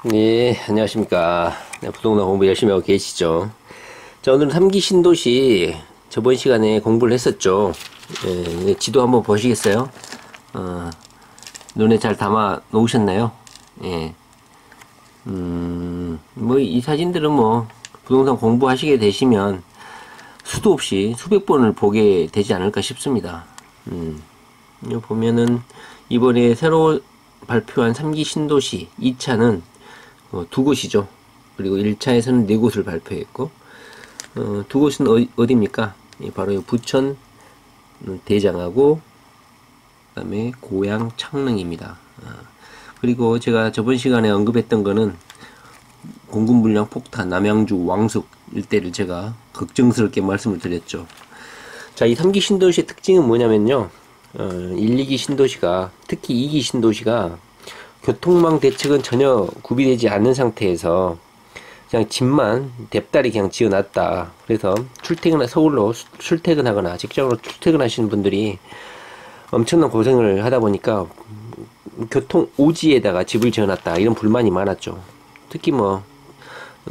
네, 안녕하십니까. 네, 부동산 공부 열심히 하고 계시죠? 자, 오늘은 3기 신도시 저번 시간에 공부를 했었죠. 예, 지도 한번 보시겠어요? 어, 눈에 잘 담아 놓으셨나요? 예. 뭐, 이 사진들은 뭐, 부동산 공부하시게 되시면 수도 없이 수백 번을 보게 되지 않을까 싶습니다. 여기 보면은, 이번에 새로 발표한 3기 신도시 2차는 두 곳이죠. 그리고 1차에서는 네 곳을 발표했고, 두 곳은 어디입니까? 바로 부천 대장하고, 그 다음에 고양 창릉입니다. 그리고 제가 저번 시간에 언급했던 거는 공급 물량 폭탄, 남양주 왕숙 일대를 제가 걱정스럽게 말씀을 드렸죠. 자, 이 3기 신도시의 특징은 뭐냐면요. 1, 2기 신도시가, 특히 2기 신도시가 교통망 대책은 전혀 구비되지 않는 상태에서 그냥 집만 뎁다리 그냥 지어놨다. 그래서 서울로 출퇴근하거나 직장으로 출퇴근하시는 분들이 엄청난 고생을 하다 보니까 교통 오지에다가 집을 지어놨다. 이런 불만이 많았죠. 특히 뭐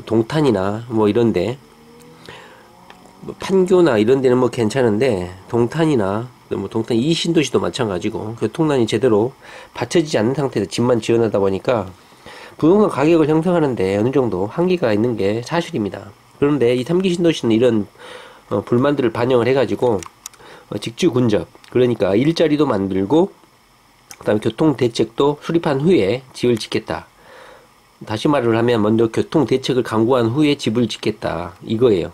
동탄이나 뭐 이런데 판교나 이런 데는 뭐 괜찮은데 동탄이나 뭐 동탄 이 신도시도 마찬가지고 교통난이 제대로 받쳐지지 않는 상태에서 집만 지어놓다 보니까 부동산 가격을 형성하는데 어느 정도 한계가 있는 게 사실입니다. 그런데 이 3기 신도시는 이런 불만들을 반영을 해가지고 직주근접, 그러니까 일자리도 만들고 그 다음에 교통대책도 수립한 후에 집을 짓겠다. 다시 말을 하면 먼저 교통대책을 강구한 후에 집을 짓겠다 이거예요.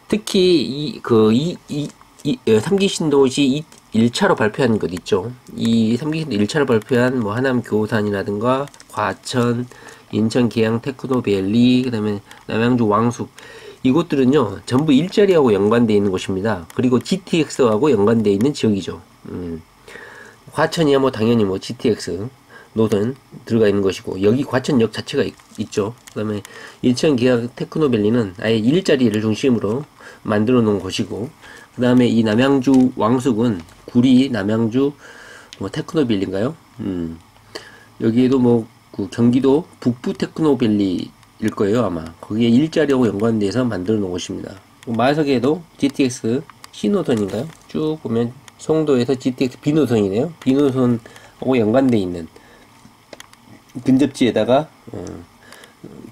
특히 3기 신도시 1차로 발표한 것 있죠. 이 3기 신도 1차로 발표한 뭐 하남 교산이라든가 과천, 인천 계양 테크노밸리, 그 다음에 남양주 왕숙, 이곳들은요 전부 일자리하고 연관되어 있는 곳입니다. 그리고 GTX하고 연관되어 있는 지역이죠. 과천이야 뭐 당연히 뭐 GTX 노선 들어가 있는 것이고, 여기 과천역 자체가 있죠. 그 다음에 인천 계양 테크노밸리는 아예 일자리를 중심으로 만들어 놓은 곳이고, 그 다음에 이 남양주 왕숙은 구리 남양주 뭐 테크노밸리인가요? 여기에도 뭐 그 경기도 북부 테크노밸리일 거예요 아마. 거기에 일자리하고 연관돼서 만들어 놓은 곳입니다. 마석에도 GTX C노선인가요? 쭉 보면 송도에서 GTX B노선이네요. B노선하고 연관돼 있는 근접지에다가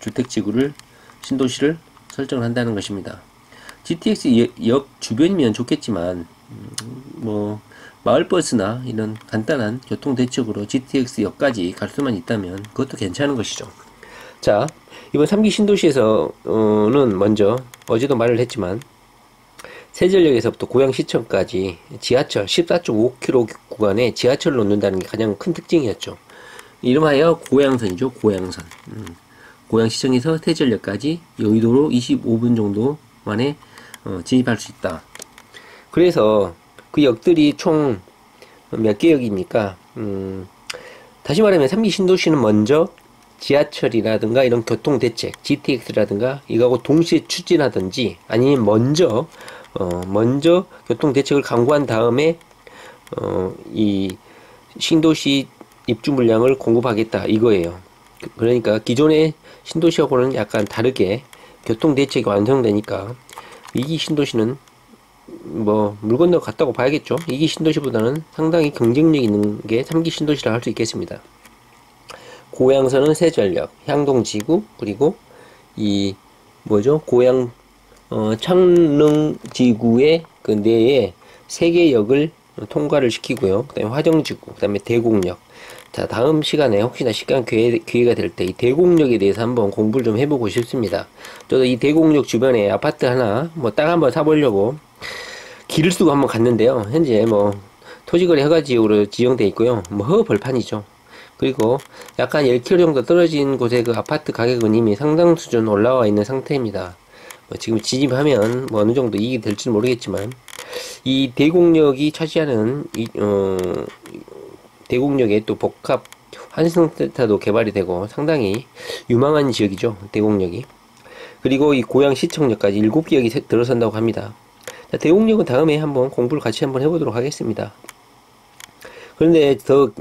주택지구를 신도시를 설정을 한다는 것입니다. GTX 역 주변이면 좋겠지만 뭐 마을버스나 이런 간단한 교통대책으로 GTX 역까지 갈 수만 있다면 그것도 괜찮은 것이죠. 자, 이번 3기 신도시에서는 먼저 어제도 말을 했지만 세전역에서부터 고양시청까지 지하철 14.5km 구간에 지하철을 놓는다는 게 가장 큰 특징이었죠. 이름하여 고양선이죠. 고양선. 고양시청에서 세전역까지 여의도로 25분 정도 만에 진입할 수 있다. 그래서 그 역들이 총 몇 개 역입니까? 다시 말하면 3기 신도시는 먼저 지하철이라든가 이런 교통대책, GTX라든가 이거하고 동시에 추진하든지, 아니면 먼저 교통대책을 강구한 다음에 이 신도시 입주 물량을 공급하겠다 이거예요. 그러니까 기존의 신도시하고는 약간 다르게 교통대책이 완성되니까 2기 신도시는 뭐 물 건너 갔다고 봐야겠죠. 2기 신도시보다는 상당히 경쟁력 있는 게 3기 신도시라 할 수 있겠습니다. 고양선은 세전역, 향동지구, 그리고 이 뭐죠? 고양 창릉지구의 그 내에 3개 역을 통과를 시키고요. 그 다음에 화정지구, 그 다음에 대곡역. 자, 다음 시간에 혹시나 기회가 될 때 이 대곡역에 대해서 한번 공부를 좀 해보고 싶습니다. 저도 이 대곡역 주변에 아파트 하나 뭐 땅 한번 사보려고 길을 쓰고 한번 갔는데요. 현재 뭐 토지거래 허가 지역으로 지정돼 있고요. 뭐 허벌판이죠. 그리고 약간 1km 정도 떨어진 곳에 그 아파트 가격은 이미 상당 수준 올라와 있는 상태입니다. 뭐 지금 진입하면 뭐 어느 정도 이익이 될지는 모르겠지만, 이 대곡역이 차지하는 대곡역에 또 복합 환승센터도 개발이 되고 상당히 유망한 지역이죠. 대곡역이. 그리고 이 고양시청역까지 7개역이 들어선다고 합니다. 자, 대곡역은 다음에 한번 공부를 같이 한번 해보도록 하겠습니다. 그런데 더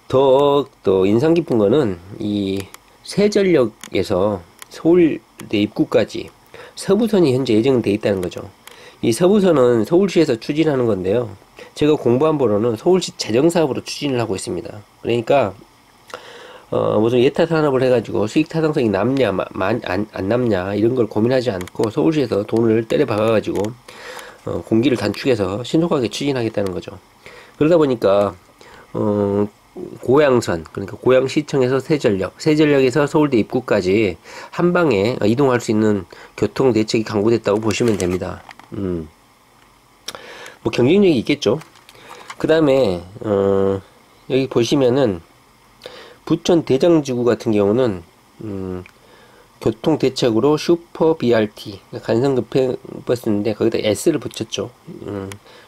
더 인상 깊은 거는 이 세전력에서 서울대 입구까지 서부선이 현재 예정돼 있다는 거죠. 이 서부선은 서울시에서 추진하는 건데요. 제가 공부한 바로는 서울시 재정사업으로 추진을 하고 있습니다. 그러니까 무슨 예타 산업을 해가지고 수익 타당성이 남냐 안 남냐 이런 걸 고민하지 않고 서울시에서 돈을 때려 박아가지고 공기를 단축해서 신속하게 추진하겠다는 거죠. 그러다 보니까 고양선, 그러니까 고양시청에서 세전력에서 서울대 입구까지 한 방에 이동할 수 있는 교통 대책이 강구됐다고 보시면 됩니다. 뭐 경쟁력이 있겠죠. 그 다음에 여기 보시면은 부천 대장지구 같은 경우는 교통 대책으로 슈퍼 BRT, 간선급행 버스인데 거기다 S를 붙였죠.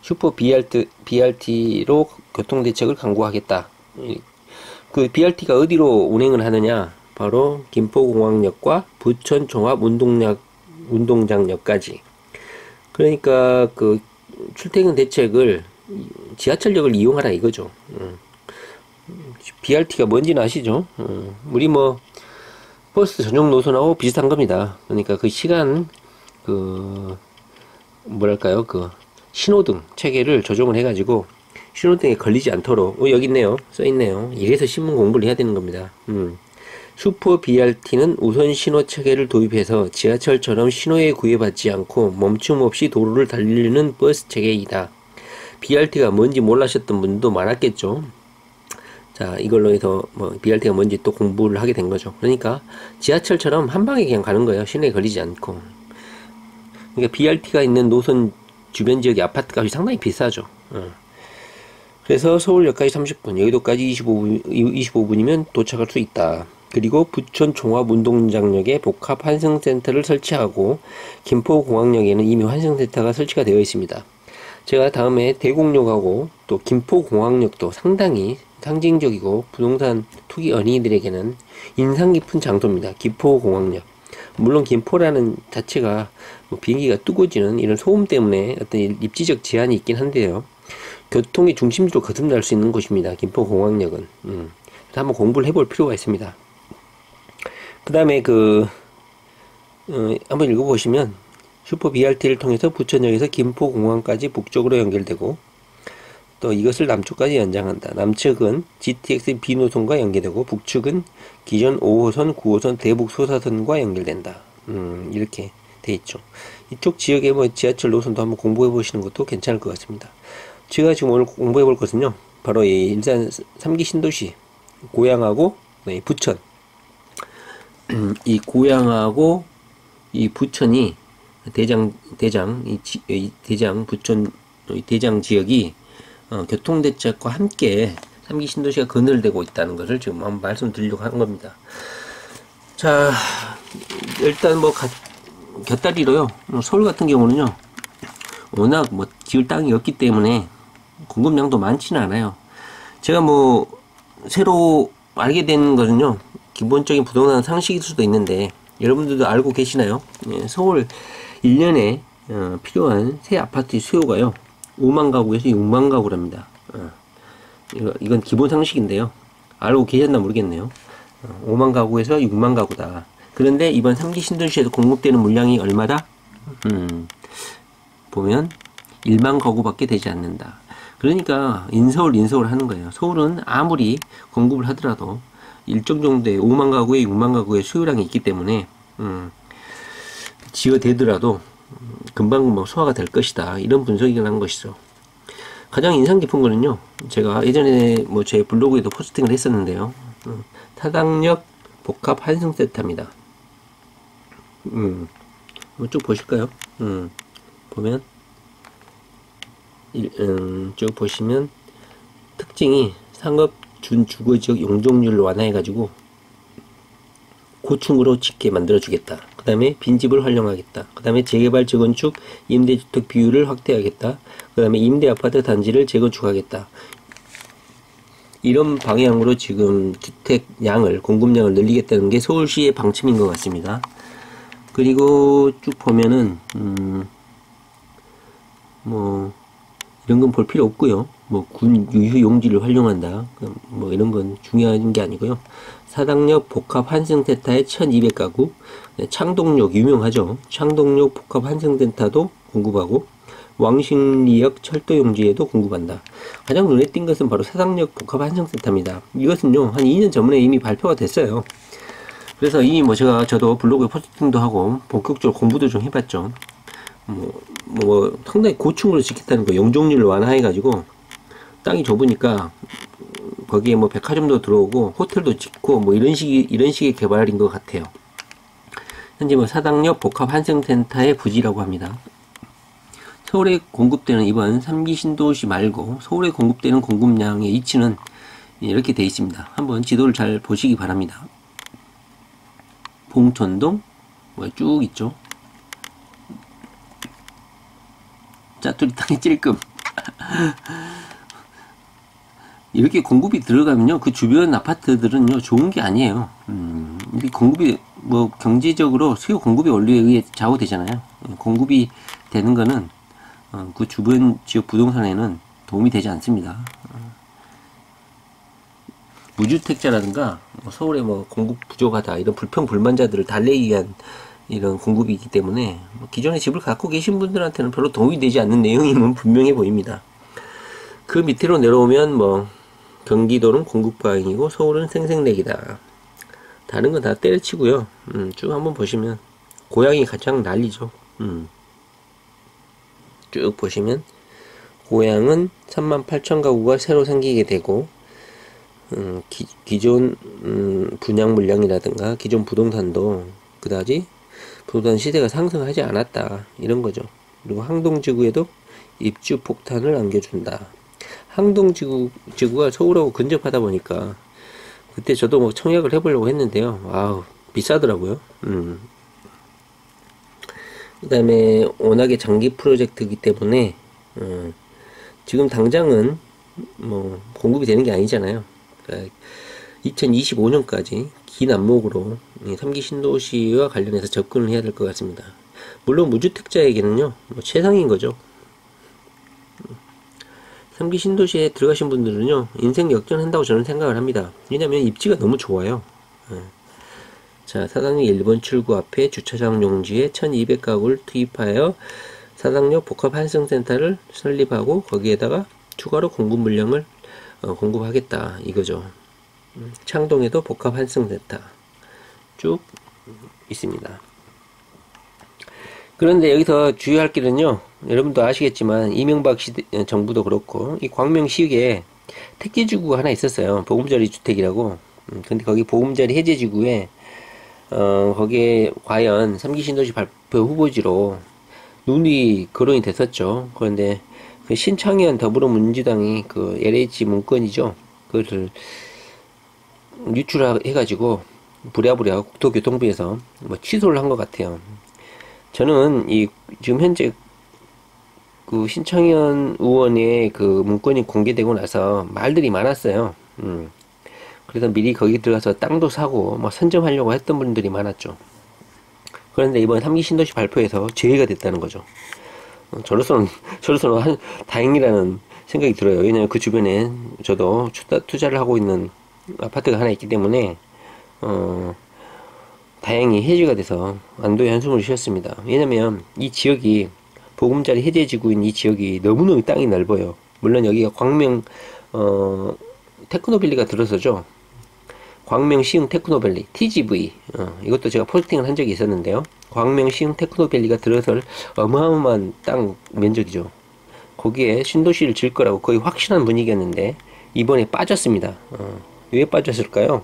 슈퍼 BRT로 교통 대책을 강구하겠다. 그 BRT가 어디로 운행을 하느냐? 바로 김포공항역과 부천 종합 운동장역까지. 그러니까 그 출퇴근 대책을 지하철역을 이용하라 이거죠. BRT가 뭔지는 아시죠? 우리 뭐 버스 전용 노선하고 비슷한 겁니다. 그러니까 그 시간 뭐랄까요, 신호등 체계를 조정을 해가지고 신호등에 걸리지 않도록 여기 있네요, 써있네요. 이래서 신문 공부를 해야 되는 겁니다. 슈퍼 BRT는 우선 신호 체계를 도입해서 지하철처럼 신호에 구애받지 않고 멈춤 없이 도로를 달리는 버스 체계이다. BRT가 뭔지 몰라셨던 분도 많았겠죠. 자, 이걸로 해서 BRT가 뭔지 또 공부를 하게 된 거죠. 그러니까 지하철처럼 한 방에 그냥 가는 거예요. 시내에 걸리지 않고. 그러니까 BRT가 있는 노선 주변 지역의 아파트 값이 상당히 비싸죠. 그래서 서울역까지 30분, 여의도까지 25분이면 도착할 수 있다. 그리고 부천 종합운동장역에 복합 환승센터를 설치하고 김포공항역에는 이미 환승센터가 설치가 되어 있습니다. 제가 다음에 대곡역하고 또 김포공항역도 상당히 상징적이고 부동산 투기 언니들에게는 인상 깊은 장소입니다. 김포공항역. 물론 김포라는 자체가 비행기가 뜨고지는 이런 소음 때문에 어떤 입지적 제한이 있긴 한데요. 교통의 중심지로 거듭날 수 있는 곳입니다. 김포공항역은. 그래서 한번 공부를 해볼 필요가 있습니다. 그 다음에 한번 읽어보시면 슈퍼 BRT를 통해서 부천역에서 김포공항까지 북쪽으로 연결되고 또 이것을 남쪽까지 연장한다. 남측은 GTX B노선과 연계되고 북측은 기존 5호선, 9호선 대북 소사선과 연결된다. 이렇게 돼 있죠. 이쪽 지역의 지하철 노선도 한번 공부해 보시는 것도 괜찮을 것 같습니다. 제가 지금 오늘 공부해 볼 것은요, 바로 이 일산 3기 신도시 고양하고 부천, 이 고양하고 이 부천이 대장 부천 대장 지역이 교통대책과 함께 3기 신도시가 그늘되고 있다는 것을 지금 한번 말씀드리려고 한 겁니다. 자, 일단 곁다리로요, 서울 같은 경우는요, 워낙 지을 땅이 없기 때문에 공급량도 많지는 않아요. 제가 새로 알게 된 것은요, 기본적인 부동산 상식일 수도 있는데, 여러분들도 알고 계시나요? 서울 1년에 필요한 새 아파트 수요가요, 5만 가구에서 6만 가구랍니다. 이건 기본 상식인데요. 알고 계셨나 모르겠네요. 5만 가구에서 6만 가구다. 그런데 이번 3기 신도시에서 공급되는 물량이 얼마다? 보면 1만 가구밖에 되지 않는다. 그러니까 인서울 하는 거예요. 서울은 아무리 공급을 하더라도 일정 정도의 5만 가구에 6만 가구의 수요량이 있기 때문에 지어대더라도 금방 소화가 될 것이다. 이런 분석이 난 것이죠. 가장 인상 깊은 거는요, 제가 예전에 제 블로그에도 포스팅을 했었는데요, 타당역 복합 환승센터입니다. 쭉 보실까요? 보면 쭉 보시면 특징이 상업 준주거지역 용적률을 완화해가지고 고층으로 짓게 만들어주겠다. 그 다음에 빈집을 활용하겠다. 그 다음에 재개발 재건축 임대주택 비율을 확대하겠다. 그 다음에 임대아파트 단지를 재건축하겠다. 이런 방향으로 지금 주택량을, 공급량을 늘리겠다는 게 서울시의 방침인 것 같습니다. 그리고 쭉 보면은 이런 건 볼 필요 없고요. 뭐 군 유휴 용지를 활용한다. 뭐 이런 건 중요한 게 아니고요. 사당역 복합 환승센터에 1200가구, 창동역 유명하죠. 창동역 복합 환승센터도 공급하고 왕십리역 철도용지에도 공급한다. 가장 눈에 띈 것은 바로 사당역 복합 환승센터입니다. 이것은요 한 2년 전에 이미 발표가 됐어요. 그래서 이미 뭐 저도 블로그에 포스팅도 하고 본격적으로 공부도 좀 해봤죠. 상당히 고층으로 짓겠다는 거, 용적률을 완화해가지고 땅이 좁으니까 거기에 뭐 백화점도 들어오고 호텔도 짓고 뭐 이런 식의 개발인 것 같아요. 현재 뭐 사당역 복합 환승센터의 부지라고 합니다. 서울에 공급되는 이번 3기 신도시 말고 서울에 공급되는 공급량의 위치는 이렇게 되어 있습니다. 한번 지도를 잘 보시기 바랍니다. 봉천동 쭉 있죠. 짜투리 땅이 찔끔 이렇게 공급이 들어가면요 그 주변 아파트들은요 좋은 게 아니에요. 이 공급이 뭐 경제적으로 수요 공급의 원리에 의해 좌우되잖아요. 공급이 되는 거는 그 주변 지역 부동산에는 도움이 되지 않습니다. 무주택자라든가 서울에 뭐 공급 부족하다 이런 불평불만자들을 달래기 위한 이런 공급이기 때문에 기존에 집을 갖고 계신 분들한테는 별로 도움이 되지 않는 내용임은 분명해 보입니다. 그 밑으로 내려오면 뭐 경기도는 공급 과잉이고 서울은 생색내기다. 다른 건 다 때려치고요. 쭉 한번 보시면 고양이 가장 난리죠. 쭉 보시면 고양은 38,000가구가 새로 생기게 되고 기존 분양 물량이라든가 기존 부동산도 그다지 부동산 시세가 상승하지 않았다 이런 거죠. 그리고 항동지구에도 입주 폭탄을 안겨준다. 항동지구가 서울하고 근접하다 보니까 그때 저도 뭐 청약을 해보려고 했는데요. 아우 비싸더라고요. 그 다음에 워낙에 장기 프로젝트이기 때문에 지금 당장은 뭐 공급이 되는 게 아니잖아요. 그러니까 2025년까지 긴 안목으로 3기 신도시와 관련해서 접근을 해야 될 것 같습니다. 물론 무주택자에게는요 뭐 최상인 거죠. 3기 신도시에 들어가신 분들은요 인생 역전한다고 저는 생각을 합니다. 왜냐면 입지가 너무 좋아요. 자, 사당역 1번 출구 앞에 주차장 용지에 1200가구를 투입하여 사당역 복합 환승센터를 설립하고 거기에다가 추가로 공급 물량을 공급하겠다 이거죠. 창동에도 복합 환승센터 쭉 있습니다. 그런데 여기서 주의할 길은요, 여러분도 아시겠지만 이명박 정부도 그렇고 이 광명시에 택지지구가 하나 있었어요. 보금자리 주택이라고. 근데 거기 보금자리 해제지구에 거기에 과연 3기 신도시 발표 후보지로 눈이 거론이 됐었죠. 그런데 그 신창현 더불어민주당이 그 LH 문건이죠. 그것을 유출해가지고 부랴부랴 국토교통부에서 뭐 취소를 한 것 같아요. 저는 지금 현재 그 신창현 의원의 그 문건이 공개되고 나서 말들이 많았어요. 그래서 미리 거기 들어가서 땅도 사고 뭐 선점하려고 했던 분들이 많았죠. 그런데 이번 3기 신도시 발표에서 제외가 됐다는 거죠. 저로서는 다행이라는 생각이 들어요. 왜냐면 그 주변에 저도 투자를 하고 있는 아파트가 하나 있기 때문에 다행히 해제가 돼서 안도의 한숨을 쉬었습니다. 왜냐면 이 지역이 보금자리 해제지구인 이 지역이 너무너무 땅이 넓어요. 물론 여기가 광명 테크노밸리가 들어서죠. 광명 시흥 테크노밸리 TGV 이것도 제가 포스팅을 한 적이 있었는데요. 광명 시흥 테크노밸리가 들어설 어마어마한 땅 면적이죠. 거기에 신도시를 지을 거라고 거의 확신한 분위기였는데 이번에 빠졌습니다. 왜 빠졌을까요?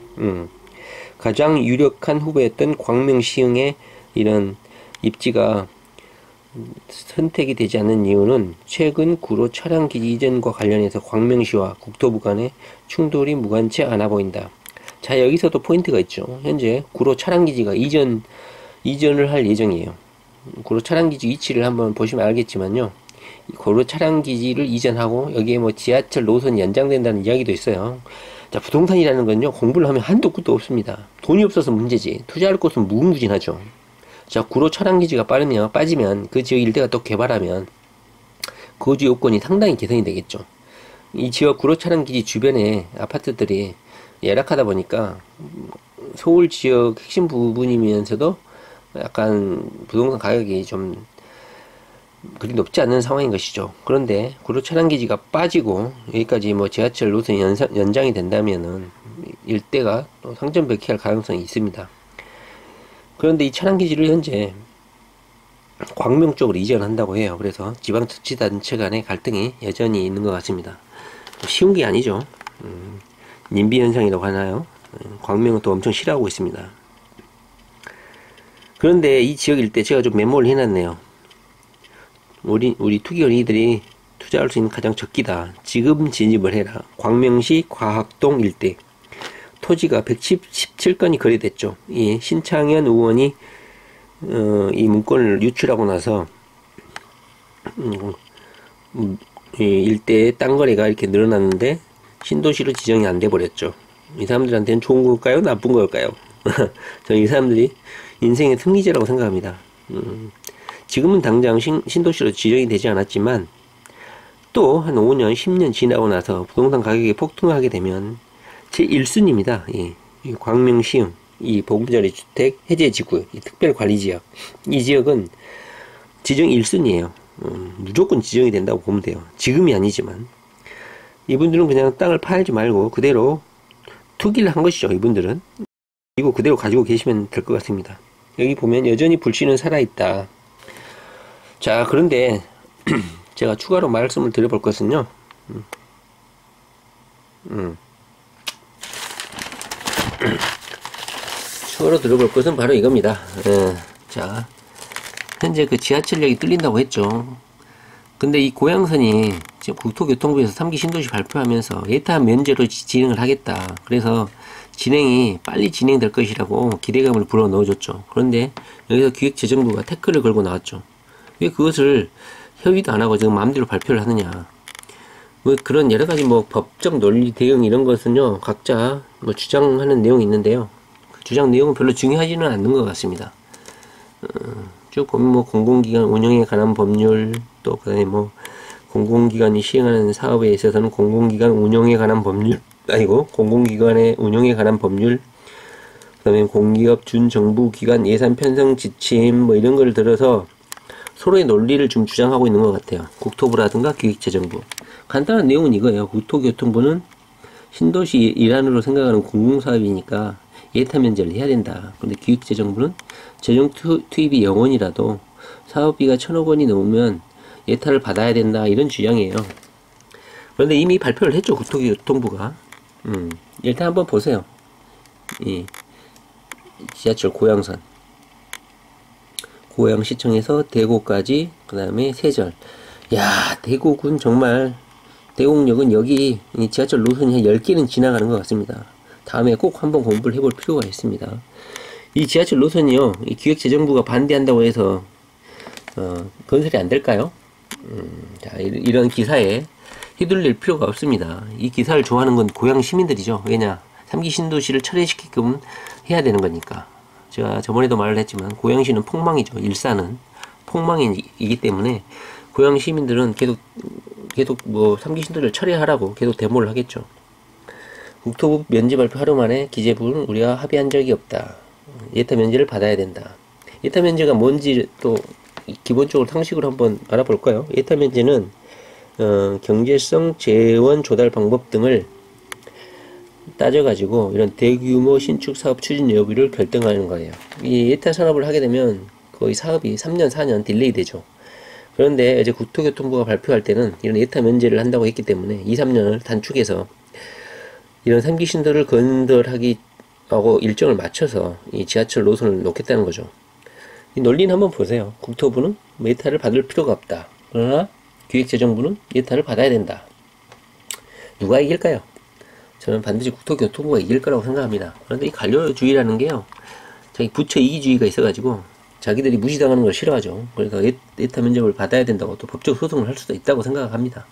가장 유력한 후보였던 광명 시흥의 이런 입지가 선택이 되지 않는 이유는 최근 구로 차량기지 이전과 관련해서 광명시와 국토부 간의 충돌이 무관치 않아 보인다. 자, 여기서도 포인트가 있죠. 현재 구로 차량기지가 이전을 할 예정이에요. 구로 차량기지 위치를 한번 보시면 알겠지만요. 구로 차량기지를 이전하고 여기에 뭐 지하철 노선이 연장된다는 이야기도 있어요. 자, 부동산이라는 건요, 공부를 하면 한도 끝도 없습니다. 돈이 없어서 문제지. 투자할 곳은 무궁무진하죠. 자, 구로 차량기지가 빠지면 그 지역 일대가 또 개발하면 거주 요건이 상당히 개선이 되겠죠. 이 지역 구로차량 기지 주변에 아파트들이 열악하다 보니까 서울 지역 핵심 부분이면서도 약간 부동산 가격이 좀 그리 높지 않는 상황인 것이죠. 그런데 구로차량 기지가 빠지고 여기까지 뭐 지하철 노선이 연장이 된다면은 일대가 또 상전벽해할 가능성이 있습니다. 그런데 이 차량 기지를 현재 광명 쪽으로 이전한다고 해요. 그래서 지방자치단체 간의 갈등이 여전히 있는 것 같습니다. 쉬운 게 아니죠. 님비 현상이라고 하나요? 광명은 또 엄청 싫어하고 있습니다. 그런데 이 지역 일대 제가 좀 메모를 해놨네요. 우리 투기 어린이들이 투자할 수 있는 가장 적기다. 지금 진입을 해라. 광명시 과학동 일대 토지가 117건이 거래됐죠. 이 신창현 의원이 이 문건을 유출하고 나서 이 일대의 땅 거래가 이렇게 늘어났는데 신도시로 지정이 안 돼 버렸죠. 이 사람들한테는 좋은 걸까요? 나쁜 걸까요? 저는 이 사람들이 인생의 승리자라고 생각합니다. 지금은 당장 신도시로 지정이 되지 않았지만 또 한 5년, 10년 지나고 나서 부동산 가격이 폭등하게 되면 제 1순위입니다. 이 광명시흥, 이 보금자리 주택 해제 지구, 이 특별관리지역, 이 지역은 지정 1순위예요. 무조건 지정이 된다고 보면 돼요. 지금이 아니지만 이분들은 그냥 땅을 팔지 말고 그대로 투기를 한 것이죠. 이분들은 이거 그대로 가지고 계시면 될 것 같습니다. 여기 보면 여전히 불씨는 살아있다. 자, 그런데 제가 추가로 말씀을 드려볼 것은요. 추가로 들어볼 것은 바로 이겁니다. 자, 현재 그 지하철역이 뚫린다고 했죠. 근데 이 고양선이 지금 국토교통부에서 3기 신도시 발표하면서 예타 면제로 진행을 하겠다. 그래서 진행이 빨리 진행될 것이라고 기대감을 불어넣어줬죠. 그런데 여기서 기획재정부가 태클을 걸고 나왔죠. 왜 그것을 협의도 안 하고 지금 마음대로 발표를 하느냐. 뭐 그런 여러 가지 뭐 법적 논리 대응 이런 것은요, 각자 뭐 주장하는 내용이 있는데요. 그 주장 내용은 별로 중요하지는 않는 것 같습니다. 쭉 보면 뭐 공공기관 운영에 관한 법률, 또 그다음에 뭐 공공기관이 시행하는 사업에 있어서는 공공기관 운영에 관한 법률, 아니고 공공기관의 운영에 관한 법률, 그다음에 공기업 준정부기관 예산 편성 지침 뭐 이런 걸 들어서 서로의 논리를 좀 주장하고 있는 것 같아요. 국토부라든가 기획재정부. 간단한 내용은 이거예요. 국토교통부는 신도시 일환으로 생각하는 공공사업이니까 예타 면제를 해야 된다. 그런데 기획재정부는 재정 투입이 0원이라도 사업비가 1,000억 원이 넘으면 예타를 받아야 된다. 이런 주장이에요. 그런데 이미 발표를 했죠. 국토교통부가. 일단 한번 보세요. 이 지하철 고양선. 고양시청에서 대구까지, 그 다음에 세절. 야, 대구군 정말, 대곡역은 여기 지하철 노선이 한 10개는 지나가는 것 같습니다. 다음에 꼭 한번 공부를 해볼 필요가 있습니다. 이 지하철 노선이요, 이 기획재정부가 반대한다고 해서, 건설이 안 될까요? 자, 이런 기사에 휘둘릴 필요가 없습니다. 이 기사를 좋아하는 건 고양 시민들이죠. 왜냐? 3기 신도시를 철회시키게끔 해야 되는 거니까. 제가 저번에도 말을 했지만 고양시는 폭망이죠. 일산은 폭망이기 때문에 고양 시민들은 계속 뭐 3기 신도를 철회하라고 계속 데모를 하겠죠. 국토부 면제 발표 하루 만에 기재부는 우리가 합의한 적이 없다. 예타 면제를 받아야 된다. 예타 면제가 뭔지 또 기본적으로 상식으로 한번 알아볼까요? 예타 면제는 경제성 재원 조달 방법 등을 따져가지고 이런 대규모 신축 사업 추진 여부를 결정하는 거예요. 이 예타 산업을 하게 되면 거의 사업이 3년, 4년 딜레이 되죠. 그런데 이제 국토교통부가 발표할 때는 이런 예타 면제를 한다고 했기 때문에 2, 3년을 단축해서 이런 3기 신도를 건설하고 일정을 맞춰서 이 지하철 노선을 놓겠다는 거죠. 이 논리는 한번 보세요. 국토부는 예타를 받을 필요가 없다. 그러나 기획재정부는 예타를 받아야 된다. 누가 이길까요? 저는 반드시 국토교통부가 이길 거라고 생각합니다. 그런데 이 관료주의라는 게요, 자기 부처 이기주의가 있어가지고 자기들이 무시당하는 걸 싫어하죠. 그러니까 예타 면제를 받아야 된다고 또 법적 소송을 할 수도 있다고 생각합니다.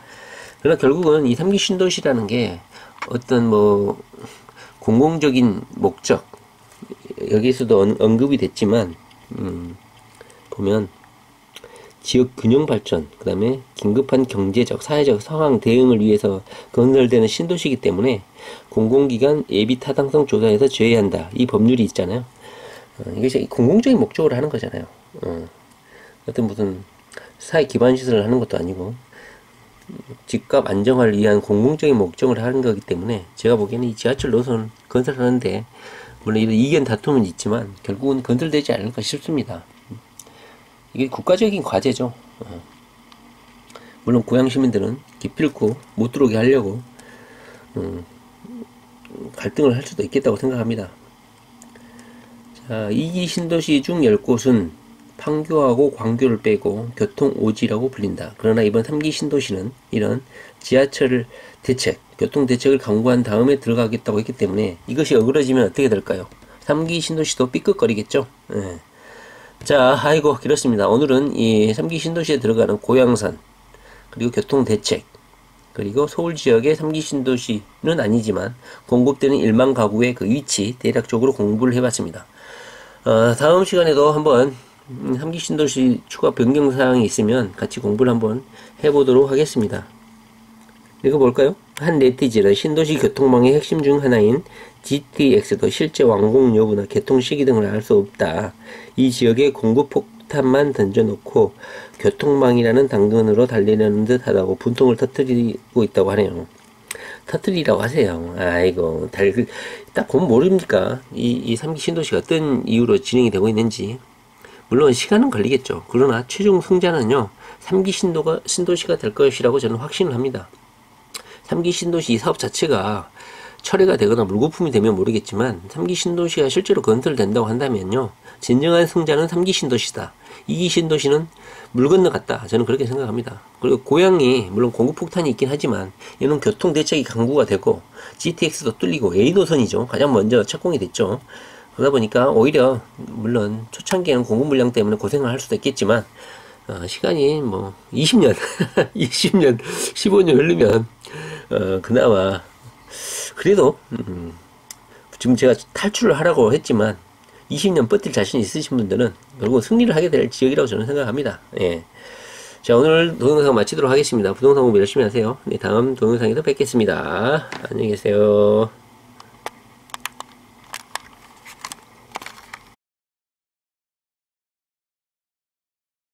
그러나 결국은 이 3기 신도시라는 게 어떤 뭐 공공적인 목적, 여기에서도 언급이 됐지만 보면 지역 균형 발전, 그 다음에 긴급한 경제적, 사회적 상황 대응을 위해서 건설되는 신도시이기 때문에 공공기관 예비 타당성 조사에서 제외한다. 이 법률이 있잖아요. 이것이 공공적인 목적으로 하는 거잖아요. 어떤 무슨 사회 기반 시설을 하는 것도 아니고 집값 안정화를 위한 공공적인 목적을 하는 거기 때문에 제가 보기에는 이 지하철 노선 건설하는데 물론 이런 이견 다툼은 있지만 결국은 건설되지 않을까 싶습니다. 이게 국가적인 과제죠. 물론 고향 시민들은 기필코 못 들어오게 하려고 갈등을 할 수도 있겠다고 생각합니다. 자, 2기 신도시 중 10곳은 판교하고 광교를 빼고 교통 오지라고 불린다. 그러나 이번 3기 신도시는 이런 지하철 대책, 교통 대책을 강구한 다음에 들어가겠다고 했기 때문에 이것이 어그러지면 어떻게 될까요? 3기 신도시도 삐끗거리겠죠. 네. 자, 아이고 길었습니다. 오늘은 이 3기 신도시에 들어가는 고양산, 그리고 교통 대책, 그리고 서울 지역의 3기 신도시는 아니지만 공급되는 1만 가구의 그 위치 대략적으로 공부를 해봤습니다. 다음 시간에도 한번 3기 신도시 추가 변경사항이 있으면 같이 공부를 한번 해보도록 하겠습니다. 읽어볼까요? 한 네티즌은 신도시 교통망의 핵심 중 하나인 GTX도 실제 완공 여부나 개통 시기 등을 알 수 없다. 이 지역에 공급 폭탄만 던져놓고 교통망이라는 당근으로 달리려는 듯 하다고 분통을 터뜨리고 있다고 하네요. 터뜨리라고 하세요. 아이고, 딱 보면 모릅니까? 이 3기 신도시가 어떤 이유로 진행이 되고 있는지. 물론 시간은 걸리겠죠. 그러나 최종 승자는요, 3기 신도시가 될 것이라고 저는 확신을 합니다. 3기 신도시 이 사업 자체가 철회가 되거나 물거품이 되면 모르겠지만 3기 신도시가 실제로 건설된다고 한다면요, 진정한 승자는 3기 신도시다. 2기 신도시는 물 건너갔다. 저는 그렇게 생각합니다. 그리고 고향이 물론 공급폭탄이 있긴 하지만 이는 교통대책이 강구가 되고 GTX도 뚫리고 A노선이죠. 가장 먼저 착공이 됐죠. 그러다 보니까 오히려 물론 초창기에는 공급 물량 때문에 고생을 할 수도 있겠지만 시간이 뭐 20년 20년 15년 흐르면 그나마 그래도 지금 제가 탈출을 하라고 했지만 20년 버틸 자신 있으신 분들은 결국 승리를 하게 될 지역이라고 저는 생각합니다. 예. 자, 오늘 동영상 마치도록 하겠습니다. 부동산 공부 열심히 하세요. 네, 다음 동영상에서 뵙겠습니다. 안녕히 계세요.